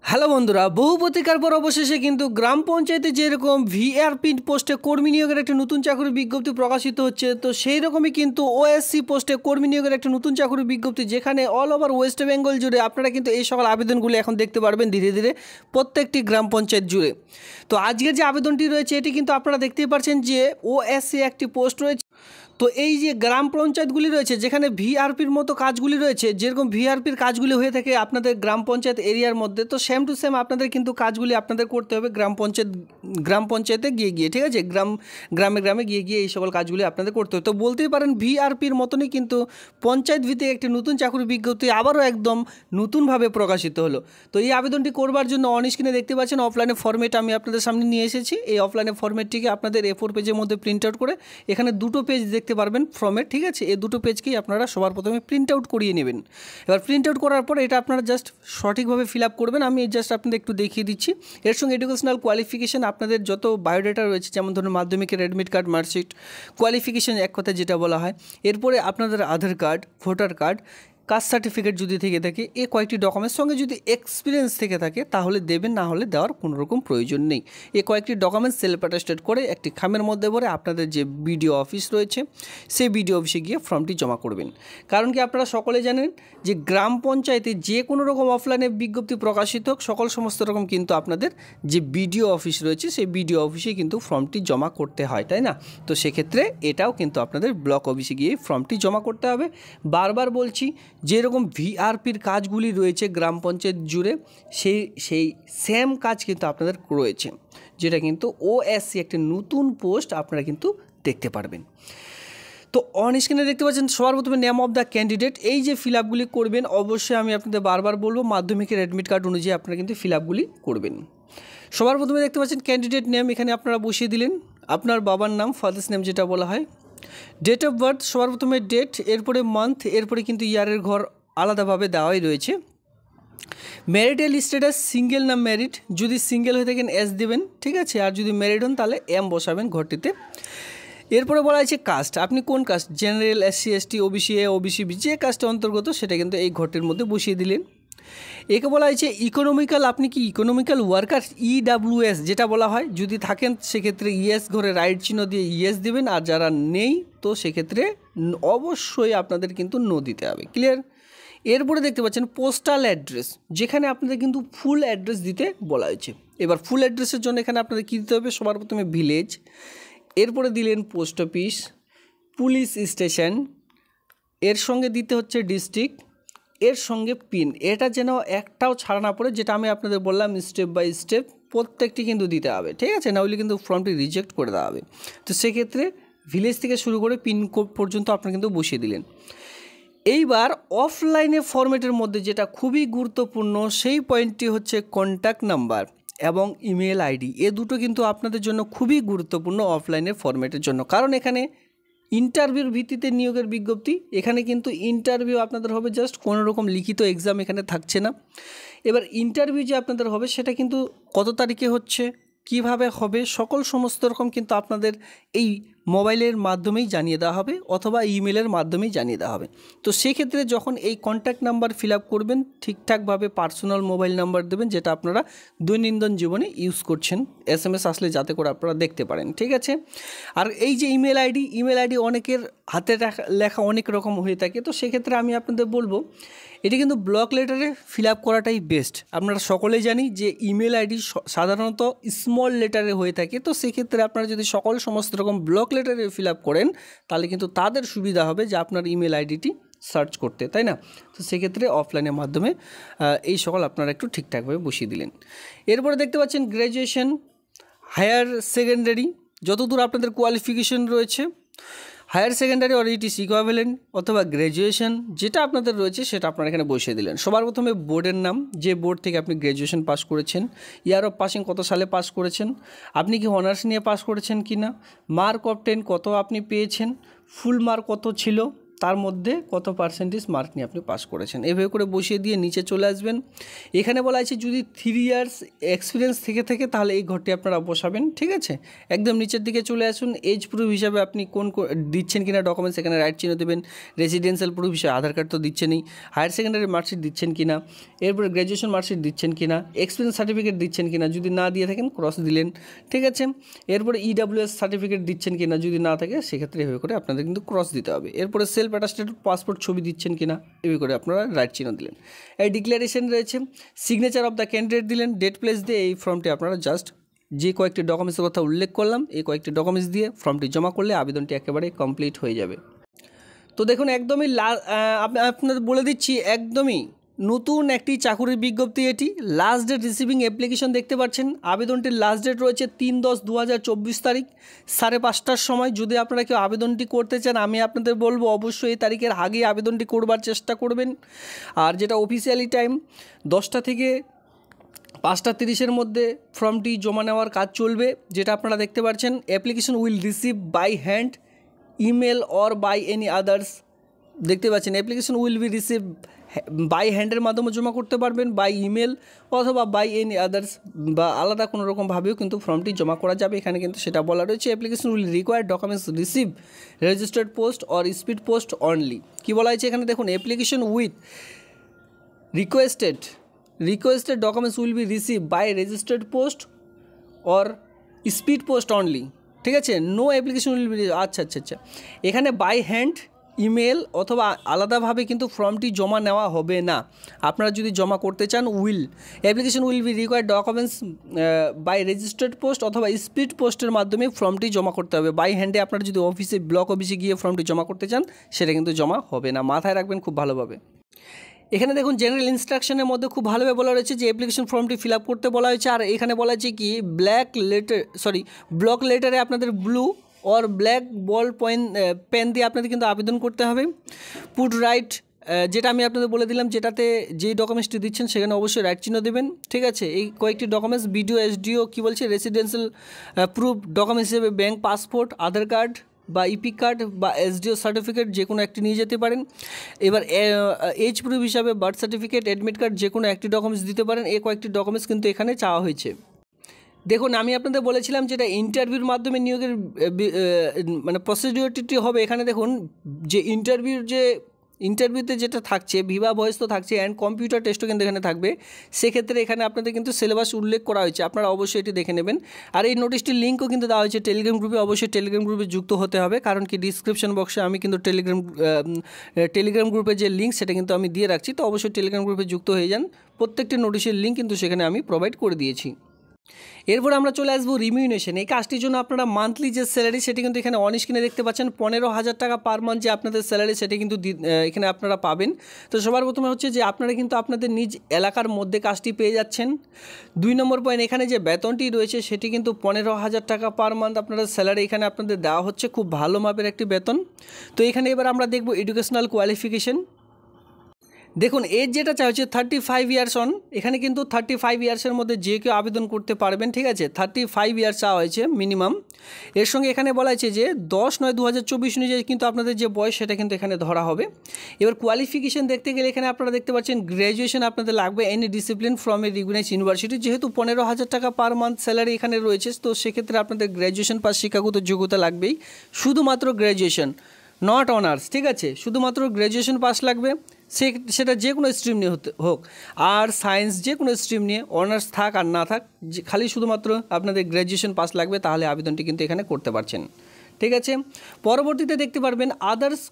Hello বন্ধুরা, বহু প্রতিকার পর অবশেষে কিন্তু গ্রাম পঞ্চায়েতে যেরকম ভিআরপি পোস্টে কর্মী নিয়োগের একটা নতুন চাকরির বিজ্ঞপ্তি প্রকাশিত হচ্ছে, তো সেই রকমই কিন্তু ওএসসি পোস্টে কর্মী নিয়োগের একটা নতুন চাকরির বিজ্ঞপ্তি, যেখানে অল ওভার ওয়েস্ট বেঙ্গল জুড়ে আপনারা কিন্তু এই সকল আবেদনগুলি এখন দেখতে পারবেন ধীরে ধীরে প্রত্যেকটি গ্রাম পঞ্চায়েত জুড়ে। তো আজকের যে আবেদনটি রয়েছে এটি কিন্তু আপনারা দেখতেই পাচ্ছেন যে ওএসসি একটি পোস্ট রয়েছে। তো এই যে গ্রাম পঞ্চায়েতগুলি রয়েছে যেখানে ভিআরপির মতো কাজগুলি রয়েছে, যেরকম ভিআরপির কাজগুলি হয়ে থাকে আপনাদের গ্রাম পঞ্চায়েত এরিয়ার মধ্যে, তো সেম টু সেম আপনাদের কিন্তু কাজগুলি আপনাদের করতে হবে গ্রাম পঞ্চায়েতে গিয়ে, ঠিক আছে, গ্রামে গিয়ে এই সকল কাজগুলি আপনাদের করতে হবে। তো বলতেই পারেন ভিআরপির মতনই কিন্তু পঞ্চায়েত ভিত্তিক একটি নতুন চাকরি বিজ্ঞপ্তি আবারও একদম নতুনভাবে প্রকাশিত হলো। তো এই আবেদনটি করবার জন্য অন স্ক্রিনে দেখতে পাচ্ছেন অফলাইনে ফরম্যাট আমি আপনাদের সামনে নিয়ে এসেছি। এই অফলাইনে ফরম্যাটটিকে আপনাদের A4 পেজের মধ্যে প্রিন্ট আউট করে এখানে দুটো পেজ দেখতে পারবেন ফর্মেট, ঠিক আছে। এই দুটো পেজকেই আপনারা সবার প্রথমে প্রিন্ট আউট করিয়ে নেবেন। এবার প্রিন্ট আউট করার পর এটা আপনারা জাস্ট সঠিকভাবে ফিল আপ করবেন। আমি জাস্ট আপনাদের একটু দেখিয়ে দিচ্ছি। এর সঙ্গে এডুকেশনাল কোয়ালিফিকেশান আপনাদের যত বায়োডাটা রয়েছে, যেমন ধরুন মাধ্যমিকের অ্যাডমিট কার্ড, মার্কশিট, কোয়ালিফিকেশান এক কথা যেটা বলা হয়, এরপরে আপনাদের Aadhaar card, voter card, caste certificate যদি থেকে থাকে, এই কয়েকটি ডকুমেন্টস সঙ্গে যদি এক্সপিরিয়েন্স থেকে থাকে তাহলে দেবেন, না হলে দেওয়ার কোনো রকম প্রয়োজন নেই। এই কয়েকটি ডকুমেন্টস সেলফ অ্যাটেস্টেড করে একটি খামের মধ্যে ভরে আপনাদের যে বিডিও অফিস রয়েছে সেই বিডিও অফিসে গিয়ে ফর্মটি জমা করবেন। কারণ কি আপনারা সকলে জানেন যে গ্রাম পঞ্চায়েতে যে কোনো রকম অফলাইনে বিজ্ঞপ্তি প্রকাশিত হোক, সমস্ত রকম কিন্তু আপনাদের যে বিডিও অফিস রয়েছে সেই বিডিও অফিসে কিন্তু ফর্মটি জমা করতে হয়, তাই না? তো সেক্ষেত্রে এটাও কিন্তু আপনাদের ব্লক অফিসে গিয়ে ফর্মটি জমা করতে হবে। বারবার বলছি, যেরকম ভিআরপির কাজগুলি রয়েছে গ্রাম পঞ্চায়েত জুড়ে সেই সেম কাজ কিন্তু আপনাদের রয়েছে, যেটা কিন্তু ওএসসি একটি নতুন পোস্ট আপনারা কিন্তু দেখতে পারবেন। তো অন স্ক্রিনে দেখতে পাচ্ছেন সবার প্রথমে নেম অফ দ্য ক্যান্ডিডেট। এই যে ফিল আপগুলি করবেন, অবশ্যই আমি আপনাদের বারবার বলবো মাধ্যমিকের অ্যাডমিট কার্ড অনুযায়ী আপনারা কিন্তু ফিল আপগুলি করবেন। সবার প্রথমে দেখতে পাচ্ছেন ক্যান্ডিডেট নেম, এখানে আপনারা বসিয়ে দিলেন আপনার বাবার নাম, ফাদার্স নেম যেটা বলা হয়। ডেট অফ বার্থ, সবার প্রথমে ডেট, এরপরে মান্থ, এরপরে কিন্তু ইয়ারের ঘর আলাদাভাবে দেওয়াই রয়েছে। ম্যারিটাল স্ট্যাটাস, সিঙ্গেল না ম্যারিড, যদি সিঙ্গেল হয়ে থাকেন এস দেবেন, ঠিক আছে, আর যদি ম্যারিড হন তাহলে এম বসাবেন ঘরটিতে। এরপরে বলা হয়েছে কাস্ট, আপনি কোন caste, general, SC ST, OBC A, OBC B, যে কাস্টের অন্তর্গত সেটা কিন্তু এই ঘরটির মধ্যে বসিয়ে দিলেন। একে বলা হয়েছে ইকোনমিক্যাল, আপনি কি ইকোনমিক্যাল ওয়ার্কার, EWS যেটা বলা হয়, যদি থাকেন সেক্ষেত্রে ইয়েস ঘরে রাইট চিহ্ন দিয়ে ইয়েস দেবেন, আর যারা নেই তো সেক্ষেত্রে অবশ্যই আপনাদের কিন্তু নো দিতে হবে। ক্লিয়ার? এরপরে দেখতে পাচ্ছেন পোস্টাল অ্যাড্রেস, যেখানে আপনাদের কিন্তু ফুল অ্যাড্রেস দিতে বলা হয়েছে। এবার ফুল অ্যাড্রেসের জন্য এখানে আপনাদের কী দিতে হবে, সবার প্রথমে ভিলেজ, এরপরে দিলেন পোস্ট অফিস, পুলিশ স্টেশন, এর সঙ্গে দিতে হচ্ছে ডিস্ট্রিক্ট, এর সঙ্গে পিন, এটা যেন একটাও ছাড়া না পড়ে, যেটা আমি আপনাদের বললাম স্টেপ বাই স্টেপ প্রত্যেকটি কিন্তু দিতে হবে, ঠিক আছে, না হলে কিন্তু ফর্মটি রিজেক্ট করে দেওয়া হবে। তো সেক্ষেত্রে ভিলেজ থেকে শুরু করে পিন কোড পর্যন্ত আপনারা কিন্তু বসিয়ে দিলেন। এইবার অফলাইনে ফরম্যাটের মধ্যে যেটা খুবই গুরুত্বপূর্ণ সেই পয়েন্টটি হচ্ছে কন্ট্যাক্ট নাম্বার এবং ইমেল আইডি। এ দুটো কিন্তু আপনাদের জন্য খুবই গুরুত্বপূর্ণ অফলাইনের ফরম্যাটের জন্য, কারণ এখানে ইন্টারভিউর ভিত্তিতে নিয়োগের বিজ্ঞপ্তি। এখানে কিন্তু ইন্টারভিউ আপনাদের হবে, জাস্ট কোনো রকম লিখিত এক্সাম এখানে থাকছে না। এবার ইন্টারভিউ যে আপনাদের হবে সেটা কিন্তু কত তারিখে হচ্ছে, কিভাবে হবে, সমস্ত রকম কিন্তু আপনাদের এই মোবাইলের মাধ্যমেই জানিয়ে দেওয়া হবে অথবা ইমেলের মাধ্যমেই জানিয়ে দেওয়া হবে। তো সেক্ষেত্রে যখন এই কন্ট্যাক্ট নাম্বার ফিল আপ করবেন, ঠিকঠাকভাবে পার্সোনাল মোবাইল নাম্বার দেবেন যেটা আপনারা দৈনন্দিন জীবনে ইউজ করছেন, SMS আসলে যাতে করে আপনারা দেখতে পারেন, ঠিক আছে। আর এই যে ইমেল আইডি অনেকের হাতে লেখা অনেক রকম হয়ে থাকে, তো সেক্ষেত্রে আমি আপনাদের বলবো এটি কিন্তু ব্লক লেটারে ফিল আপ করাটাই বেস্ট। আপনারা সকলেই জানি যে ইমেল আইডি সাধারণত স্মল লেটারে হয়ে থাকে, তো সেক্ষেত্রে আপনারা যদি সমস্ত রকম ব্লক লেটারে ফিল আপ করেন তাহলে কিন্তু তাদের সুবিধা হবে যে আপনার ইমেল আইডিটি সার্চ করতে, তাই না? তো সেক্ষেত্রে অফলাইনের মাধ্যমে এই সকল আপনারা একটু ঠিকঠাকভাবে বসিয়ে দিলেন। এরপরে দেখতে পাচ্ছেন গ্র্যাজুয়েশন, হায়ার সেকেন্ডারি, যতদূর আপনাদের কোয়ালিফিকেশন রয়েছে, higher secondary or it is equivalent অথবা গ্র্যাজুয়েশন যেটা আপনাদের রয়েছে সেটা আপনারা এখানে বসিয়ে দিলেন। সবার প্রথমে বোর্ডের নাম, যে বোর্ড থেকে আপনি গ্র্যাজুয়েশন পাস করেছেন, ইয়ার অফ পাসিং কত সালে পাস করেছেন, আপনি কি অনার্স নিয়ে পাস করেছেন কি না, মার্ক অফ 10 কত আপনি পেয়েছেন, ফুল মার্ক কত ছিল, তার মধ্যে কত পার্সেন্টেজ মার্ক নিয়ে আপনি পাস করেছেন। এভাবে করে বসিয়ে দিয়ে নিচে চলে আসবেন। এখানে বলা আছে যদি 3 ইয়ার্স এক্সপিরিয়েন্স থেকে তাহলে এই ঘরটি আপনারা বসাবেন, ঠিক আছে। একদম নিচের দিকে চলে আসুন। এজ প্রুফ হিসাবে আপনি কোন দিচ্ছেন কিনা ডকুমেন্টস, এখানে রাইট চিহ্ন দেবেন। রেসিডেন্সিয়াল প্রুফ হিসাবে আধার কার্ড তো দিচ্ছেনই, হায়ার সেকেন্ডারি মার্কশিট দিচ্ছেন কিনা, এরপরে গ্র্যাজুয়েশন মার্কশিট দিচ্ছেন কিনা, এক্সপিরিয়েন্স সার্টিফিকেট দিচ্ছেন কিনা, যদি না দিয়ে থাকেন ক্রস দিলেন, ঠিক আছে। এরপরে EWS সার্টিফিকেট দিচ্ছেন কিনা, যদি না থাকে সেক্ষেত্রে এভাবে করে আপনাদের কিন্তু ক্রস দিতে হবে। এরপরে সেলফ অ্যাটাস্টেড পাসপোর্ট ছবি দিচ্ছেন কিনা, এভাবে করে আপনারা রাইট চিহ্ন দিলেন। এই ডিক্লারেশন রয়েছে, সিগনেচার অফ দ্য ক্যান্ডিডেট দিলেন, ডেট প্লেস দিয়ে এই ফর্মটি আপনারা জাস্ট যে কয়েকটি ডকুমেন্টসের কথা উল্লেখ করলাম এই কয়েকটি ডকুমেন্টস দিয়ে ফর্মটি জমা করলে আবেদনটি একেবারে কমপ্লিট হয়ে যাবে। তো দেখুন একদমই আপনাদের বলে দিচ্ছি, একদমই নতুন একটি চাকুরির বিজ্ঞপ্তি। এটি লাস্ট ডেট রিসিভিং অ্যাপ্লিকেশন দেখতে পাচ্ছেন। আবেদনটির লাস্ট ডেট রয়েছে 3/10/2024 তারিখ 5:30টার সময়। যদি আপনারা কেউ আবেদনটি করতে চান আমি আপনাদের বলবো অবশ্যই এই তারিখের আগেই আবেদনটি করবার চেষ্টা করবেন। আর যেটা অফিসিয়ালি টাইম 10টা থেকে 5:30-এর মধ্যে ফর্মটি জমা নেওয়ার কাজ চলবে। যেটা আপনারা দেখতে পাচ্ছেন, application will receive by hand, email or by any others. দেখতে পাচ্ছেন application will be receive by হ্যান্ডের মাধ্যমে জমা করতে পারবেন, বাই ইমেল অথবা বাই এনি আদার্স, বা আলাদা কোনো রকমভাবেও কিন্তু ফর্মটি জমা করা যাবে। এখানে কিন্তু সেটা বলা রয়েছে। Application will require documents receive registered post or speed post only. কী বলা হয়েছে এখানে দেখুন, application with requested documents will be received by registered post or speed post only, ঠিক আছে। নো অ্যাপ্লিকেশন উইল বি, আচ্ছা, এখানে বাই হ্যান্ড, ইমেল অথবা আলাদাভাবে কিন্তু ফর্মটি জমা নেওয়া হবে না। আপনারা যদি জমা করতে চান application will be required documents by registered post অথবা স্পিড পোস্টের মাধ্যমে ফর্মটি জমা করতে হবে। বাই হ্যান্ডে আপনারা যদি ব্লক অফিসে গিয়ে ফর্মটি জমা করতে চান সেটা কিন্তু জমা হবে না, মাথায় রাখবেন খুব ভালোভাবে। এখানে দেখুন জেনারেল ইনস্ট্রাকশনের মধ্যে খুব ভালোভাবে বলা রয়েছে যে অ্যাপ্লিকেশন ফর্মটি ফিল আপ করতে বলা হয়েছে। আর এখানে বলা হয়েছে কি ব্লক লেটারে আপনাদের blue or black ball pen দিয়ে আপনাদের কিন্তু আবেদন করতে হবে। পুট রাইট, যেটা আমি আপনাদের বলে দিলাম, যেটাতে যেই ডকুমেন্টসটি দিচ্ছেন সেখানে অবশ্যই রাইট চিহ্ন দেবেন, ঠিক আছে। এই কয়েকটি ডকুমেন্টস বিডিও এসডিও কী বলছে, রেসিডেন্সিয়াল প্রুফ ডকুমেন্টস হিসেবে ব্যাঙ্ক পাসপোর্ট, আধার কার্ড বা ইপিক কার্ড বা এসডিও সার্টিফিকেট যে কোনো একটি নিয়ে যেতে পারেন। এবার এজ প্রুফ হিসাবে বার্থ সার্টিফিকেট, অ্যাডমিট কার্ড যে কোনো একটি ডকুমেন্টস দিতে পারেন। এই কয়েকটি ডকুমেন্টস কিন্তু এখানে চাওয়া হয়েছে। দেখুন আমি আপনাদের বলেছিলাম যেটা ইন্টারভিউর মাধ্যমে নিয়োগের মানে প্রসিডিওরটি হবে। এখানে দেখুন যে ইন্টারভিউতে যেটা থাকছে ভিভা ভয়েস তো থাকছে, অ্যান্ড কম্পিউটার টেস্টও কিন্তু এখানে থাকবে। সেক্ষেত্রে এখানে আপনাদের কিন্তু সিলেবাস উল্লেখ করা হয়েছে, আপনারা অবশ্যই এটি দেখে নেবেন। আর এই নোটিশটির লিঙ্কও কিন্তু দেওয়া হয়েছে টেলিগ্রাম গ্রুপে, অবশ্যই টেলিগ্রাম গ্রুপে যুক্ত হতে হবে। কারণ কি ডিসক্রিপশন বক্সে আমি কিন্তু টেলিগ্রাম গ্রুপের যে লিঙ্ক সেটা কিন্তু আমি দিয়ে রাখছি, তো অবশ্যই টেলিগ্রাম গ্রুপে যুক্ত হয়ে যান। প্রত্যেকটি নোটিশের লিঙ্ক কিন্তু সেখানে আমি প্রোভাইড করে দিয়েছি। এরপর আমরা চলে আসবো রিমিউনেশন। এই কাজটির জন্য আপনারা মান্থলি যে স্যালারি সেটি কিন্তু এখানে অন স্ক্রিনে দেখতে পাচ্ছেন। 15,000 টাকা পার মান্থ যে আপনাদের স্যালারি সেটি কিন্তু এখানে আপনারা পাবেন। তো সবার প্রথমে হচ্ছে যে আপনারা কিন্তু আপনাদের নিজ এলাকার মধ্যে কাজটি পেয়ে যাচ্ছেন। 2 নম্বর পয়েন্ট, এখানে যে বেতনটি রয়েছে সেটি কিন্তু 15,000 টাকা পার মান্থ আপনাদের স্যালারি এখানে আপনাদের দেওয়া হচ্ছে, খুব ভালো মাপের একটি বেতন। তো এখানে এবার আমরা দেখব এডুকেশনাল কোয়ালিফিকেশন। দেখুন এজ যেটা চাইছে 35 ইয়ার্স অন, এখানে কিন্তু 35 ইয়ার্সের মধ্যে যে কেউ আবেদন করতে পারবেন, ঠিক আছে। 35 ইয়ার্স চাওয়া হয়েছে মিনিমাম। এর সঙ্গে এখানে বলা হয়েছে যে 10/9/2024 অনুযায়ী কিন্তু আপনাদের যে বয়স সেটা কিন্তু এখানে ধরা হবে। এবার কোয়ালিফিকেশন দেখতে গেলে এখানে আপনারা দেখতে পাচ্ছেন গ্র্যাজুয়েশন আপনাদের লাগবে any discipline from a recognised university. যেহেতু 15,000 টাকা পার মান্থ স্যালারি এখানে রয়েছে, তো সেক্ষেত্রে আপনাদের গ্র্যাজুয়েশন পাস শিক্ষাগত যোগ্যতা লাগবেই, শুধুমাত্র গ্র্যাজুয়েশন, নট অনার্স, ঠিক আছে। শুধুমাত্র গ্র্যাজুয়েশন পাস লাগবে, সেটা যে কোনো স্ট্রিম নিয়ে হোক, আর সায়েন্স যে কোনো স্ট্রিম নিয়ে, অনার্স থাক আর না থাক, খালি শুধুমাত্র আপনাদের গ্র্যাজুয়েশন পাস লাগবে, তাহলে আবেদনটি কিন্তু এখানে করতে পারছেন, ঠিক আছে। পরবর্তীতে দেখতে পারবেন আদার্স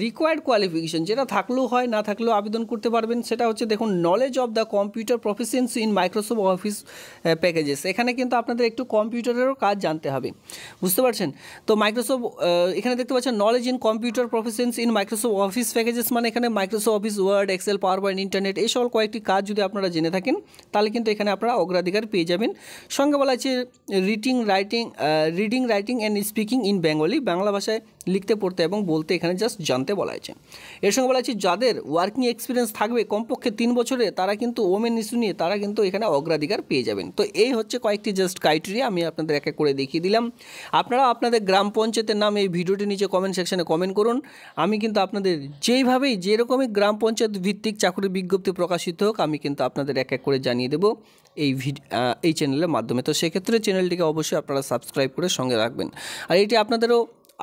রিকোয়ার্ড কোয়ালিফিকেশন, যেটা থাকলেও হয় না থাকলেও আবেদন করতে পারবেন। সেটা হচ্ছে দেখুন knowledge of the computer proficiency in Microsoft office packages. এখানে কিন্তু আপনাদের একটু কম্পিউটারেরও কাজ জানতে হবে, বুঝতে পারছেন। তো মাইক্রোসফট এখানে দেখতে পাচ্ছেন knowledge in computer proficiency in Microsoft office packages, মানে এখানে Microsoft office, word, excel, PowerPoint, internet, এই সকল কয়েকটি কাজ যদি আপনারা জেনে থাকেন তাহলে কিন্তু এখানে আপনারা অগ্রাধিকার পেয়ে যাবেন। সঙ্গে বলা আছে reading writing and speaking in Bengali, Bangla ভাষায় লিখতে পড়তে এবং বলতে এখানে জাস্ট জানতে বলা হয়েছে। এর সঙ্গে বলা হয়েছে যাদের ওয়ার্কিং এক্সপিরিয়েন্স থাকবে কমপক্ষে 3 বছরে তারা কিন্তু ওমেন ইস্যু নিয়ে তারা কিন্তু এখানে অগ্রাধিকার পেয়ে যাবেন। তো এই হচ্ছে কয়েকটি জাস্ট ক্রাইটেরিয়া, আমি আপনাদের এক এক করে দেখিয়ে দিলাম। আপনারা আপনাদের গ্রাম পঞ্চায়েতের নাম এই ভিডিওটির নিচে কমেন্ট সেকশনে কমেন্ট করুন। আমি কিন্তু আপনাদের যেইভাবেই যেরকমই গ্রাম পঞ্চায়েত ভিত্তিক চাকরির বিজ্ঞপ্তি প্রকাশিত হোক আমি কিন্তু আপনাদের এক এক করে জানিয়ে দেবো এই চ্যানেলের মাধ্যমে। তো সেক্ষেত্রে চ্যানেলটিকে অবশ্যই আপনারা সাবস্ক্রাইব করে সঙ্গে রাখবেন। আর এটি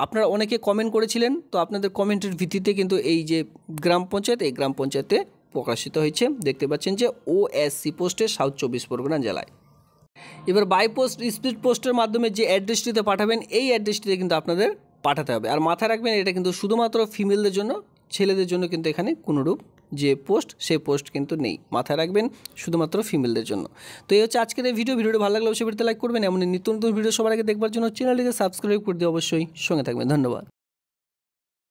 আপনারা অনেকে কমেন্ট করেছিলেন, তো আপনাদের কমেন্টের ভিত্তিতে কিন্তু এই যে গ্রাম পঞ্চায়েত এই গ্রাম পঞ্চায়েতে প্রকাশিত হয়েছে। দেখতে পাচ্ছেন যে ওএসসি পোস্টে সাউথ 24 পরগনা জেলায়। এবার বাই পোস্ট স্পিড পোস্টের মাধ্যমে যে অ্যাড্রেসটিতে পাঠাবেন এই অ্যাড্রেসটিতে কিন্তু আপনাদের পাঠাতে হবে। আর মাথায় রাখবেন এটা কিন্তু শুধুমাত্র ফিমেলদের জন্য, ছেলেদের জন্য কিন্তু এখানে কোনোরূপ যে পোস্ট সেই পোস্ট কিন্তু নেই, মাথায় রাখবেন শুধুমাত্র ফিমেলদের জন্য। তো এই হচ্ছে আজকের এই ভিডিওটি ভালো লাগলে অবশ্যই ভিডিওতে লাইক করবেন। এমন নিত্য নতুন ভিডিও সবার আগে দেখবার জন্য চ্যানেলটিকে সাবস্ক্রাইব করে দিয়ে অবশ্যই সঙ্গে থাকবেন। ধন্যবাদ।